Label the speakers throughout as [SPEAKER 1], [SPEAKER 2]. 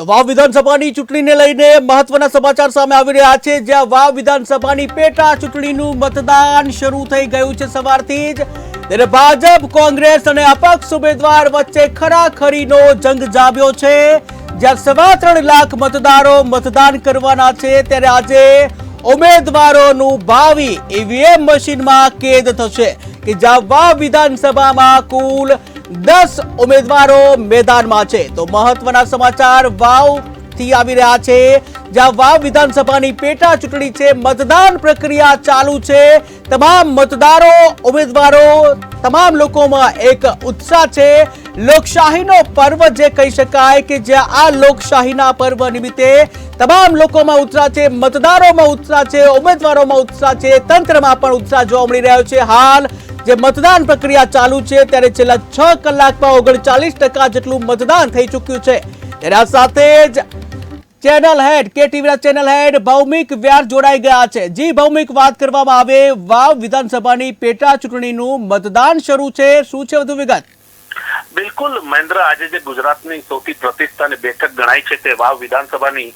[SPEAKER 1] તો વાવ વિધાનસભાની ચૂંટણીને લઈને મહત્વના સમાચાર સામે આવી રહ્યા છે, જ્યાં વાવ વિધાનસભાની પેટા ચૂંટણીનું મતદાન શરૂ થઈ ગયું છે સવારથી જ। ત્યારે ભાજપ, કોંગ્રેસ અને અપક્ષ ઉમેદવાર વચ્ચે ખરાખરીનો જંગ જામ્યો છે, જ્યાં 3.25 લાખ મતદારો મતદાન કરવાના છે। ત્યારે આજે ઉમેદવારોનું ભાવિ ઈવીએમ મશીનમાં કેદ થશે કે જ્યાં વાવ વિધાનસભામાં કુલ 10 ઉમેદવારો મેદાનમાં છે। તો મહત્વના સમાચાર વાવથી આવી રહ્યા છે, જ્યાં વાવ વિધાનસભાની પેટા ચૂંટણી છે, મતદાન પ્રક્રિયા ચાલુ છે। તમામ મતદારો, ઉમેદવારો, તમામ લોકોમાં એક ઉત્સાહ છે। લોકશાહીનો પર્વ જે કહી શકાય કે જ્યાં આ લોકશાહીના પર્વ નિમિત્તે તમામ લોકોમાં ઉત્સાહ છે, મતદારોમાં ઉત્સાહ છે, ઉમેદવારોમાં ઉત્સાહ છે, તંત્રમાં પણ ઉત્સાહ જોવા મળી રહ્યો છે। હાલ જે મતદાન પ્રક્રિયા ચાલુ છે, ત્યારે છેલ્લા 6 કલાકમાં 39% જેટલું મતદાન થઈ ચૂક્યું છે। ત્યારે આ સાથે જ ચેનલ હેડ, કેટીવીના ચેનલ હેડ ભૌમિક વ્યાસ જોડાઈ ગયા છે। જી ભૌમિક, વાત કરવામાં આવે વાવ વિધાનસભાની પેટા ચૂંટણીનું મતદાન શરૂ છે, શું છે વધુ વિગત?
[SPEAKER 2] બિલકુલ મહેન્દ્ર, આજે જે ગુજરાતની સૌથી પ્રતિષ્ઠાની બેઠક ગણાય છે તે વાવ વિધાનસભાની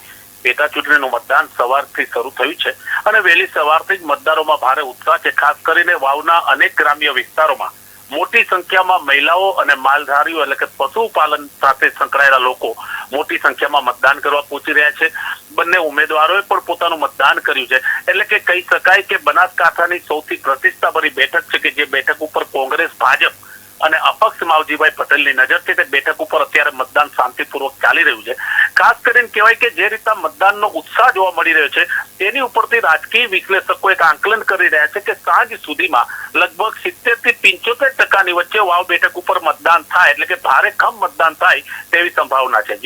[SPEAKER 2] પેટા ચૂંટણીનું મતદાન સવારથી શરૂ થયું છે અને વહેલી સવારથી જ મતદારોમાં ભારે ઉત્સાહ છે। ખાસ કરીને વાવના અનેક ગ્રામ્ય વિસ્તારોમાં મોટી સંખ્યામાં મહિલાઓ અને માલધારીઓ એટલે કે પશુપાલન સાથે સંકળાયેલા લોકો મોટી સંખ્યામાં મતદાન કરવા પહોંચી રહ્યા છે। બંને ઉમેદવારોએ પણ પોતાનું મતદાન કર્યું છે, એટલે કે કહી શકાય કે બનાસકાંઠાની સૌથી પ્રતિષ્ઠાભરી બેઠક છે કે જે બેઠક ઉપર કોંગ્રેસ, ભાજપ અને અપક્ષ માવજીભાઈ પટેલની નજર છે તે બેઠક ઉપર અત્યારે મતદાન શાંતિપૂર્વક ચાલી રહ્યું છે। ખાસ કરીને કહેવાય કે જે રીતે મતદાનનો ઉત્સાહ જોવા મળી રહ્યો છે તેની ઉપરથી રાજકીય વિશ્લેષકો એક આંકલન કરી રહ્યા છે કે સાંજ સુધીમાં લગભગ 70 થી 75% વચ્ચે વાવ બેઠક ઉપર મતદાન થાય, એટલે કે ભારે ખમ મતદાન થાય તેવી સંભાવના છે।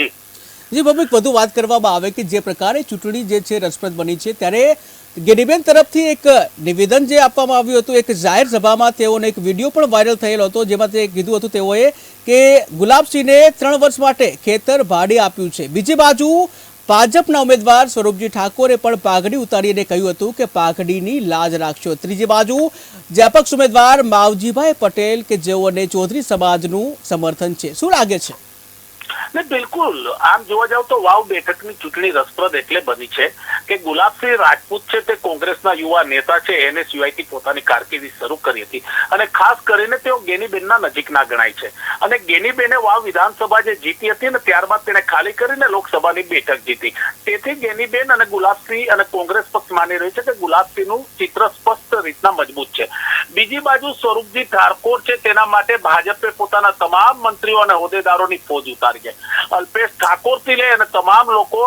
[SPEAKER 1] જી ભૌમિક, વધુ વાત કરવામાં આવે કે જે પ્રકારે ચૂંટણી જે છે રસપ્રદ બની છે, ત્યારે ગેનીબેન તરફથી એક નિવેદન જે આપવામાં આવ્યું હતું, એક જાહેર સભામાં તેઓને એક વિડીયો પણ વાયરલ થયેલો હતો, જેમાં તે કીધું હતું તેઓએ કે ગુલાબસિંહને 3 વર્ષ માટે ખેતર ભાડે આપ્યું છે। બીજી બાજુ ભાજપના ઉમેદવાર સ્વરૂપજી ઠાકોરે પણ પાઘડી ઉતારીને કહ્યું હતું કે પાઘડીની લાજ રાખશો। ત્રીજી બાજુ જે અપક્ષ ઉમેદવાર માવજીભાઈ પટેલ કે જેઓને ચૌધરી સમાજનું સમર્થન છે, શું લાગે છે?
[SPEAKER 2] બિલકુલ, આમ જોવા જાવ તો વાવ બેઠકની ચૂંટણી રસપ્રદ એટલે બની છે કે ગુલાબસિંહ રાજપૂત છે તે કોંગ્રેસના યુવા નેતા છે, એને સિવાયથી પોતાની કારકિર્દી શરૂ કરી હતી અને ખાસ કરીને તેઓ ગેનીબેનના નજીકના ગણાય છે અને ગેનીબેને વાવ વિધાનસભા જે જીતી હતી ને ત્યારબાદ તેને ખાલી કરીને લોકસભાની બેઠક જીતી। તેથી ગેનીબેન અને ગુલાબસિંહ અને કોંગ્રેસ પક્ષ માની રહ્યું છે કે ગુલાબસિંહનું ચિત્ર સ્પષ્ટ રીતના મજબૂત છે। બીજી બાજુ સ્વરૂપજી ઠાકોર છે, તેના માટે ભાજપે પોતાના તમામ મંત્રીઓ અને હોદ્દેદારોની ફોજ ઉતારી છે। અલ્પેશ ઠાકોર થી લઈ અને તમામ લોકો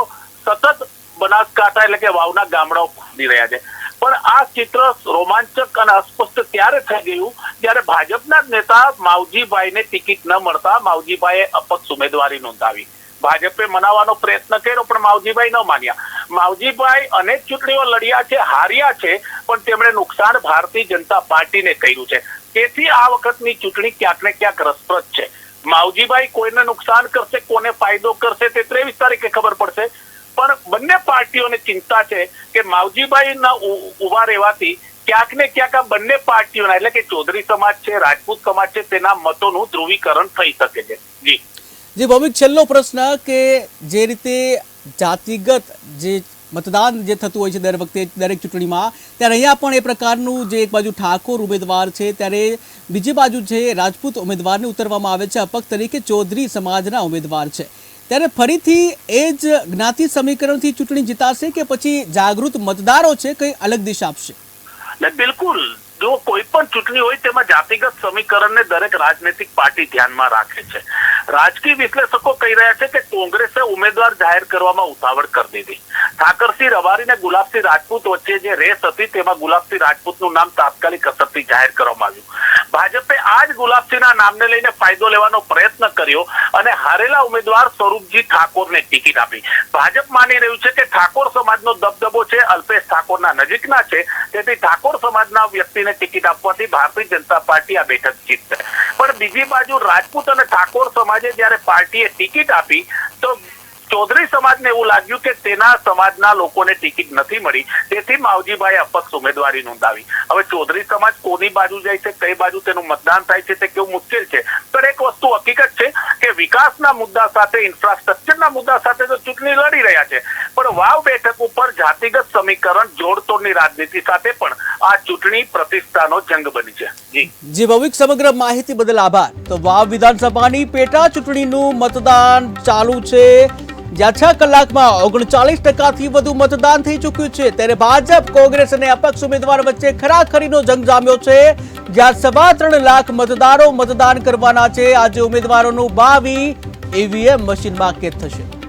[SPEAKER 2] સતત બનાસકાંઠા એટલે કે વાવના ગામડાઓ પહોંચી રહ્યા છે, પણ આ ચિત્ર રોમાંચક અને અસ્પષ્ટ ત્યારે થઈ ગયું જ્યારે ભાજપના નેતા માવજીભાઈને ટિકિટ ન મળતા માવજીભાઈએ અપક્ષ ઉમેદવારી નોંધાવી। ભાજપે મનાવવાનો પ્રયત્ન કર્યો પણ માવજીભાઈ ન માન્યા। માવજીભાઈ અનેક ચૂંટણીઓ લડ્યા છે, હાર્યા છે, પણ તેમણે નુકસાન ભારતીય જનતા પાર્ટીને કર્યું છે। તેથી આ વખતની ચૂંટણી ક્યાંક ને ક્યાંક રસપ્રદ છે। માવજીભાઈ કોઈને નુકસાન કરશે, કોને ફાયદો કરશે તે 23 તારીખે ખબર પડશે, પણ બંને પાર્ટીઓને ચિંતા છે કે માવજીભાઈના ઉભા રહેવાથી ક્યાંક ને ક્યાંક આ બંને પાર્ટીઓના એટલે કે ચૌધરી સમાજ છે, રાજપૂત સમાજ છે, તેના મતોનું ધ્રુવીકરણ થઈ શકે છે।
[SPEAKER 1] જી ભૌમિક, છેલ્લો પ્રશ્ન કે જે રીતે જાતિગત જે મતદાન જે થતું હોય છે દર વખતે દરેક ચૂંટણીમાં, ત્યારે અહીંયા પણ એ પ્રકારનું જે એક બાજુ ઠાકોર ઉમેદવાર છે, ત્યારે બીજી બાજુ છે રાજપૂત ઉમેદવારને ઉતરવામાં આવે છે, અપક્ષ તરીકે ચૌધરી સમાજના ઉમેદવાર છે। ત્યારે ફરીથી એ જ જ્ઞાતિ સમીકરણથી ચૂંટણી જીતાશે કે પછી જાગૃત મતદારો છે કંઈ અલગ દિશા આપશે?
[SPEAKER 2] બિલકુલ, જો કોઈ પણ ચૂંટણી હોય તેમાં જાતિગત સમીકરણને દરેક રાજનૈતિક પાર્ટી ધ્યાનમાં રાખે છે। રાજકીય વિશ્લેષકો કહી રહ્યા છે કે કોંગ્રેસે ઉમેદવાર જાહેર કરવામાં ઉતાવળ કરી દીધી। ઠાકરસિંહ રબારી અને ગુલાબસિંહ રાજપૂત વચ્ચે જે રેસ હતી તેમાં ગુલાબસિંહ રાજપૂતનું નામ તાત્કાલિક અસરથી જાહેર કરવામાં આવ્યું। ભાજપે આ જ ગુલાબસિંહના નામને લઈને ફાયદો લેવાનો પ્રયત્ન કર્યો અને હારેલા ઉમેદવાર સ્વરૂપજી ઠાકોરને ટિકિટ આપી। ભાજપ માની રહ્યું છે કે ઠાકોર સમાજનો દબદબો છે, અલ્પેશ ઠાકોરના નજીકના છે, તેથી ઠાકોર સમાજના વ્યક્તિને ટિકિટ આપવાથી ભારતીય જનતા પાર્ટી આ બેઠક જીતશે। પણ બીજી બાજુ રાજપૂત અને ઠાકોર સમાજે જ્યારે પાર્ટીએ ટિકિટ આપી તો ચૌધરી સમાજને એવું લાગ્યું કે તેના સમાજના લોકોને ટિકિટ નથી મળી, તેથી માવજીભાઈ અપક્ષ ઉમેદવારી નોંધાવી. હવે ચૌધરી સમાજ કોની બાજુ જાય છે, કઈ બાજુ તેનું મતદાન થાય છે તે કેવું મુશ્કેલ છે. પણ એક વસ્તુ હકીકત છે કે વિકાસના મુદ્દા સાથે, ઇન્ફ્રાસ્ટ્રક્ચરના મુદ્દા સાથે તો ચૂંટણી લડી રહ્યા છે, પણ વાવ બેઠક ઉપર જાતિગત સમીકરણ જોડતોડની રાજનીતિ સાથે પણ આ ચૂંટણી પ્રતિષ્ઠાનો જંગ બની છે.
[SPEAKER 1] જી ભવિક, સમગ્ર માહિતી બદલ આભાર. તો વાવ વિધાનસભાની પેટા ચૂંટણીનું મતદાન ચાલુ છે, જ્યાં 6 કલાકમાં 39% વધુ મતદાન થઈ ચૂક્યું છે. ત્યારે ભાજપ, કોંગ્રેસ અને અપક્ષ ઉમેદવાર વચ્ચે ખરાખરીનો જંગ જામ્યો છે, જ્યાં 3.25 લાખ મતદારો મતદાન કરવાના છે. આજે ઉમેદવારોનું ભાવિ ઈવીએમ મશીનમાં કેદ થશે.